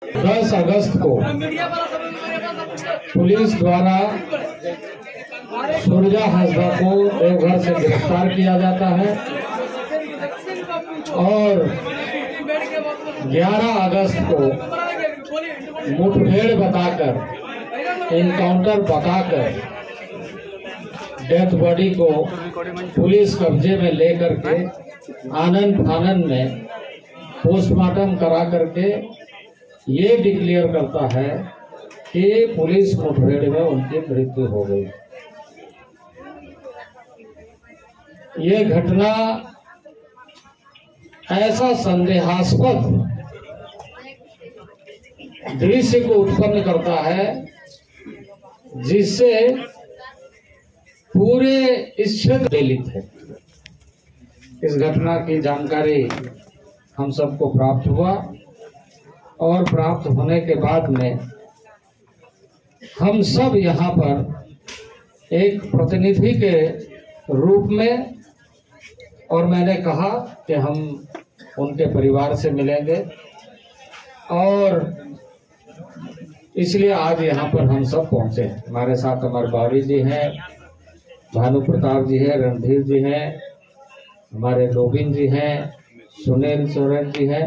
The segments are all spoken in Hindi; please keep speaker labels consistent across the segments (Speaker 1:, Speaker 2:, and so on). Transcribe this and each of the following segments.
Speaker 1: 10 अगस्त को पुलिस द्वारा सुरजा हांसदा को देवघर से गिरफ्तार किया जाता है और 11 अगस्त को मुठभेड़ बताकर, इनकाउंटर बताकर डेथ बॉडी को पुलिस कब्जे में लेकर के आनंद फानन में पोस्टमार्टम करा करके ये डिक्लेयर करता है कि पुलिस मुठभेड़ में उनकी मृत्यु हो गई। ये घटना ऐसा संदेहास्पद दृश्य को उत्पन्न करता है जिससे पूरे इस क्षेत्र दलित है। इस घटना की जानकारी हम सबको प्राप्त हुआ और प्राप्त होने के बाद में हम सब यहाँ पर एक प्रतिनिधि के रूप में, और मैंने कहा कि हम उनके परिवार से मिलेंगे और इसलिए आज यहाँ पर हम सब पहुँचे हैं। हमारे साथ हमारे बावरी जी हैं, भानु प्रताप जी हैं, रणधीर जी हैं, हमारे लोबिन जी हैं, सुनील सोरेन जी हैं,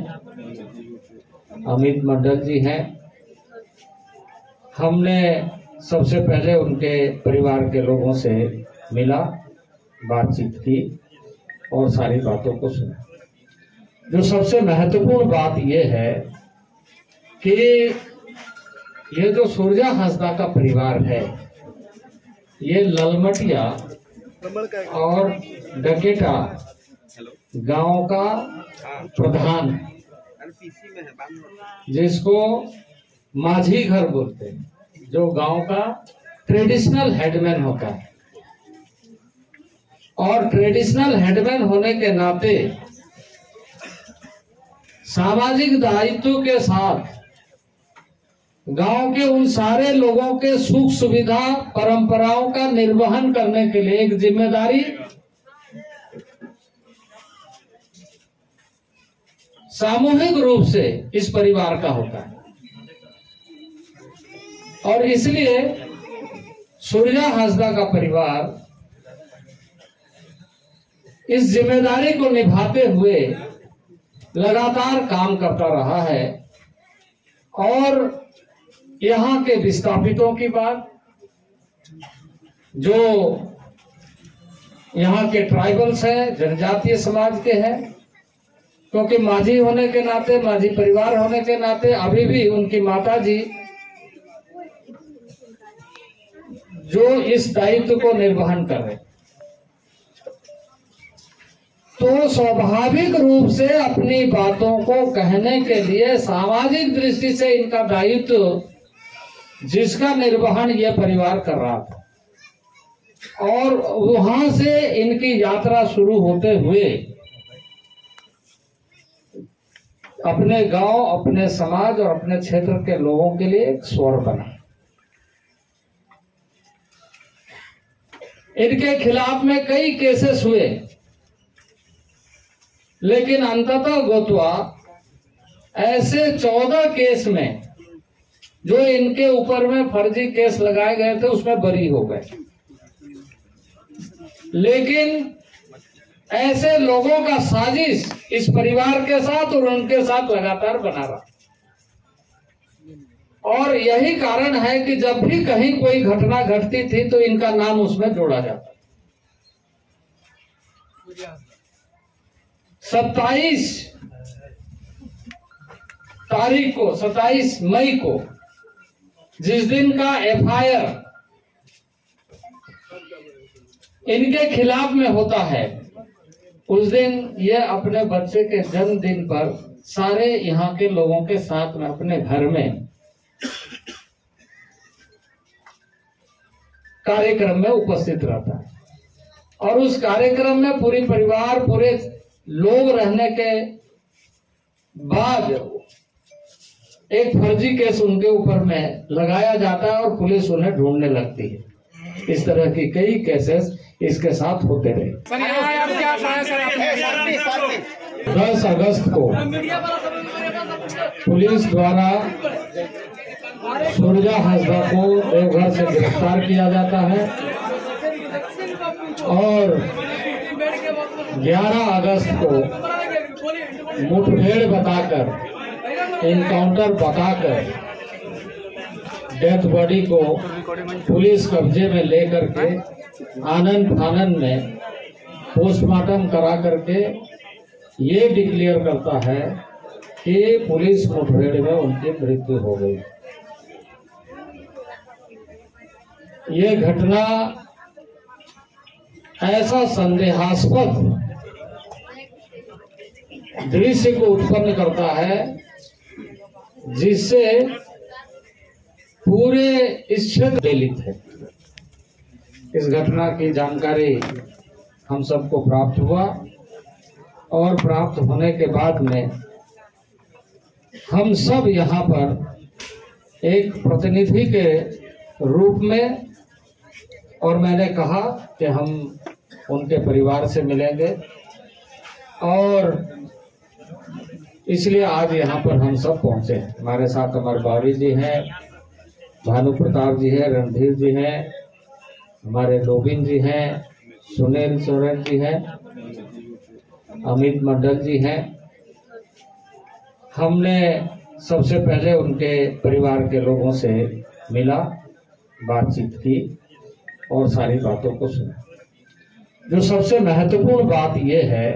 Speaker 1: अमित मंडल जी हैं। हमने सबसे पहले उनके परिवार के लोगों से मिला, बातचीत की और सारी बातों को सुना। जो सबसे महत्वपूर्ण बात यह है कि ये जो सुरजा हांसदा का परिवार है, ये ललमटिया और डकेटा गांव का प्रधान, जिसको माझी घर बोलते हैं, जो गांव का ट्रेडिशनल हेडमैन होता है, और ट्रेडिशनल हेडमैन होने के नाते सामाजिक दायित्व के साथ गांव के उन सारे लोगों के सुख सुविधा परंपराओं का निर्वहन करने के लिए एक जिम्मेदारी सामूहिक रूप से इस परिवार का होता है। और इसलिए सुरजा हांसदा का परिवार इस जिम्मेदारी को निभाते हुए लगातार काम करता रहा है। और यहाँ के विस्थापितों की बात, जो यहाँ के ट्राइबल्स हैं, जनजातीय समाज के हैं, क्योंकि माझी होने के नाते, माझी परिवार होने के नाते अभी भी उनकी माता जी जो इस दायित्व को निर्वहन कर रहे, तो स्वाभाविक रूप से अपनी बातों को कहने के लिए सामाजिक दृष्टि से इनका दायित्व, जिसका निर्वहन यह परिवार कर रहा था, और वहां से इनकी यात्रा शुरू होते हुए अपने गांव, अपने समाज और अपने क्षेत्र के लोगों के लिए एक स्वर बना। इनके खिलाफ में कई केसेस हुए, लेकिन अंततः गोतवा ऐसे 14 केस में जो इनके ऊपर में फर्जी केस लगाए गए थे, उसमें बरी हो गए। लेकिन ऐसे लोगों का साजिश इस परिवार के साथ और उनके साथ लगातार बना रहा, और यही कारण है कि जब भी कहीं कोई घटना घटती थी तो इनका नाम उसमें जोड़ा जाता। 27 तारीख को, 27 मई को, जिस दिन का FIR इनके खिलाफ में होता है, उस दिन ये अपने बच्चे के जन्मदिन पर सारे यहाँ के लोगों के साथ में अपने घर में कार्यक्रम में उपस्थित रहता है। और उस कार्यक्रम में पूरी परिवार, पूरे लोग रहने के बाद एक फर्जी केस उनके ऊपर में लगाया जाता है और पुलिस उन्हें ढूंढने लगती है। इस तरह की कई केसेस इसके साथ होते रहे। 10 अगस्त को पुलिस द्वारा सुरजा हांसदा को देवघर से गिरफ्तार किया जाता है और 11 अगस्त को मुठभेड़ बताकर, एनकाउंटर बताकर डेथ बॉडी को पुलिस कब्जे में लेकर के आनन फानन में पोस्टमार्टम करा करके ये डिक्लेयर करता है कि पुलिस मुठभेड़ में उनकी मृत्यु हो गई। ये घटना ऐसा संदेहास्पद दृश्य को उत्पन्न करता है जिससे पूरे इस क्षेत्र दलित है। इस घटना की जानकारी हम सबको प्राप्त हुआ और प्राप्त होने के बाद में हम सब यहाँ पर एक प्रतिनिधि के रूप में, और मैंने कहा कि हम उनके परिवार से मिलेंगे और इसलिए आज यहाँ पर हम सब पहुँचे हैं। हमारे साथ अमर बावरी जी हैं, भानु प्रताप जी हैं, रणधीर जी हैं, हमारे लोबिन जी हैं, सुनील सोरेन जी हैं, अमित मंडल जी हैं। हमने सबसे पहले उनके परिवार के लोगों से मिला, बातचीत की और सारी बातों को सुना। जो सबसे महत्वपूर्ण बात यह है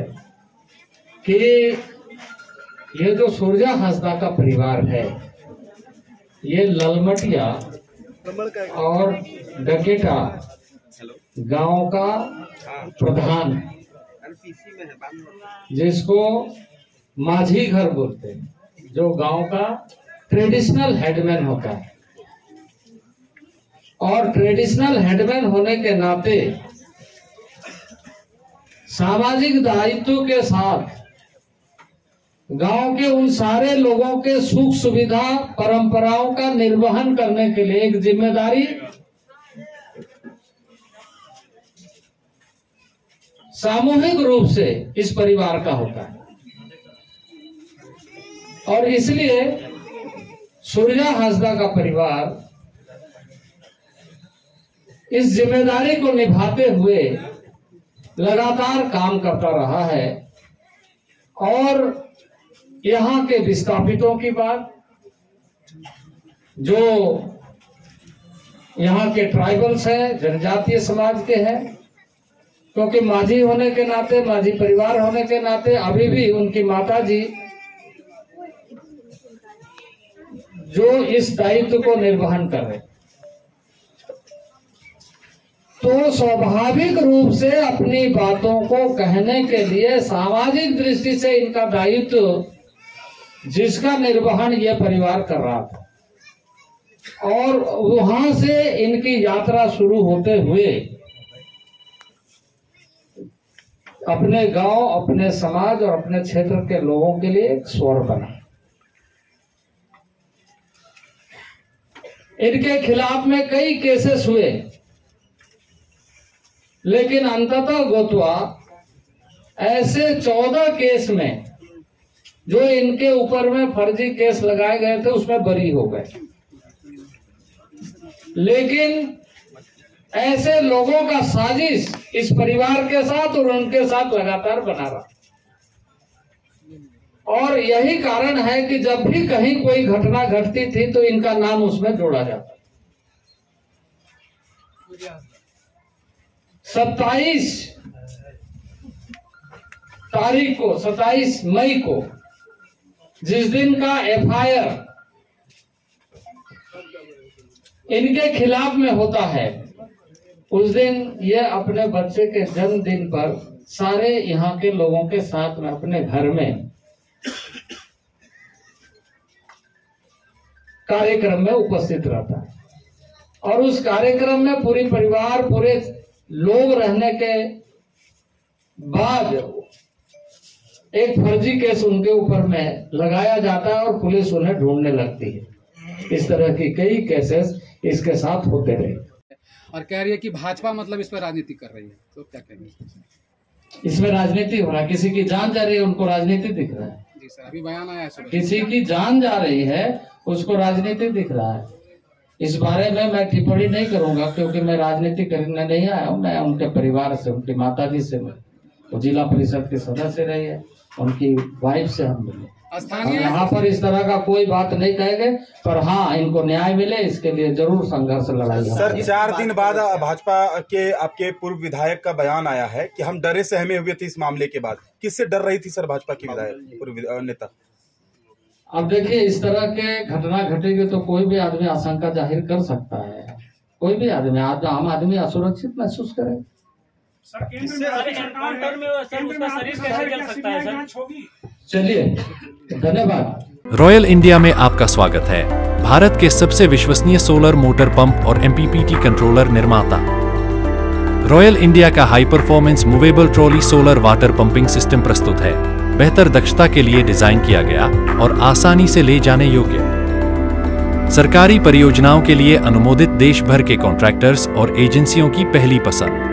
Speaker 1: कि ये जो सुरजा हांसदा का परिवार है, ये ललमटिया और डकेटा गांव का प्रधान, जिसको माझी घर बोलते हैं, जो गांव का ट्रेडिशनल हेडमैन होता है, और ट्रेडिशनल हेडमैन होने के नाते सामाजिक दायित्व के साथ गांव के उन सारे लोगों के सुख सुविधा परंपराओं का निर्वहन करने के लिए एक जिम्मेदारी सामूहिक रूप से इस परिवार का होता है। और इसलिए सुरजा हांसदा का परिवार इस जिम्मेदारी को निभाते हुए लगातार काम करता रहा है। और यहाँ के विस्थापितों की बात, जो यहाँ के ट्राइबल्स हैं, जनजातीय समाज के हैं, क्योंकि माझी होने के नाते, माझी परिवार होने के नाते अभी भी उनकी माता जी जो इस दायित्व को निर्वहन कर रहे, तो स्वाभाविक रूप से अपनी बातों को कहने के लिए सामाजिक दृष्टि से इनका दायित्व, जिसका निर्वहन यह परिवार कर रहा था, और वहां से इनकी यात्रा शुरू होते हुए अपने गांव, अपने समाज और अपने क्षेत्र के लोगों के लिए एक स्वर बना। इनके खिलाफ में कई केसेस हुए, लेकिन अंततः गोतवा ऐसे 14 केस में जो इनके ऊपर में फर्जी केस लगाए गए थे उसमें बरी हो गए। लेकिन ऐसे लोगों का साजिश इस परिवार के साथ और उनके साथ लगातार बना रहा, और यही कारण है कि जब भी कहीं कोई घटना घटती थी तो इनका नाम उसमें जोड़ा जाता। 27 तारीख को, 27 मई को, जिस दिन का एफआईआर इनके खिलाफ में होता है, उस दिन ये अपने बच्चे के जन्मदिन पर सारे यहाँ के लोगों के साथ में अपने घर में कार्यक्रम में उपस्थित रहता है। और उस कार्यक्रम में पूरी परिवार, पूरे लोग रहने के बाद एक फर्जी केस उनके ऊपर में लगाया जाता है और पुलिस उन्हें ढूंढने लगती है। इस तरह की कई केसेस इसके साथ होते रहे।
Speaker 2: और कह रही है कि भाजपा मतलब इस पर राजनीति कर रही है, तो क्या कहेंगे?
Speaker 1: इसमें राजनीति हो रहा है, किसी की जान जा रही है, उनको राजनीति दिख रहा है।
Speaker 2: जी सर, अभी बयान आया है सुबह।
Speaker 1: किसी की जान जा रही है, उसको राजनीति दिख रहा है। इस बारे में मैं टिप्पणी नहीं करूंगा, क्योंकि मैं राजनीति करने नहीं आया हूँ। मैं उनके परिवार से, उनकी माता जी से, वो जिला परिषद के सदस्य रही है, उनकी वाइफ से हम मिले। हम
Speaker 2: स्थानीय
Speaker 1: यहाँ पर इस तरह का कोई बात नहीं कहेंगे, पर हाँ, इनको न्याय मिले इसके लिए जरूर संघर्ष लड़ाई
Speaker 3: सर,
Speaker 1: होगी।
Speaker 3: 4 दिन बाद भाजपा के आपके पूर्व विधायक का बयान आया है कि हम डरे सहमे हुए थे इस मामले के बाद। किससे डर रही थी सर भाजपा की विधायक पूर्व नेता?
Speaker 1: अब देखिए, इस तरह के घटना घटेगी तो कोई भी आदमी आशंका जाहिर कर सकता है। कोई भी आदमी, आम आदमी असुरक्षित महसूस करे।
Speaker 4: एनकाउंटर में सर उसका शरीर कैसे जल सकता है सर?
Speaker 1: चलिए, धन्यवाद।
Speaker 5: रॉयल इंडिया में आपका स्वागत है। भारत के सबसे विश्वसनीय सोलर मोटर पंप और MPPT कंट्रोलर निर्माता। रॉयल इंडिया का high performance movable trolley solar water pumping system प्रस्तुत है। बेहतर दक्षता के लिए डिजाइन किया गया और आसानी से ले जाने योग्य। सरकारी परियोजनाओं के लिए अनुमोदित देश भर के कॉन्ट्रैक्टर्स और एजेंसियों की पहली पसंद।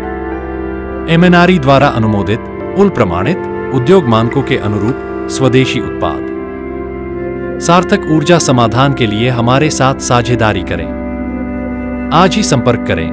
Speaker 5: MNRE द्वारा अनुमोदित, उल प्रमाणित, उद्योग मानकों के अनुरूप स्वदेशी उत्पाद। सार्थक ऊर्जा समाधान के लिए हमारे साथ साझेदारी करें। आज ही संपर्क करें।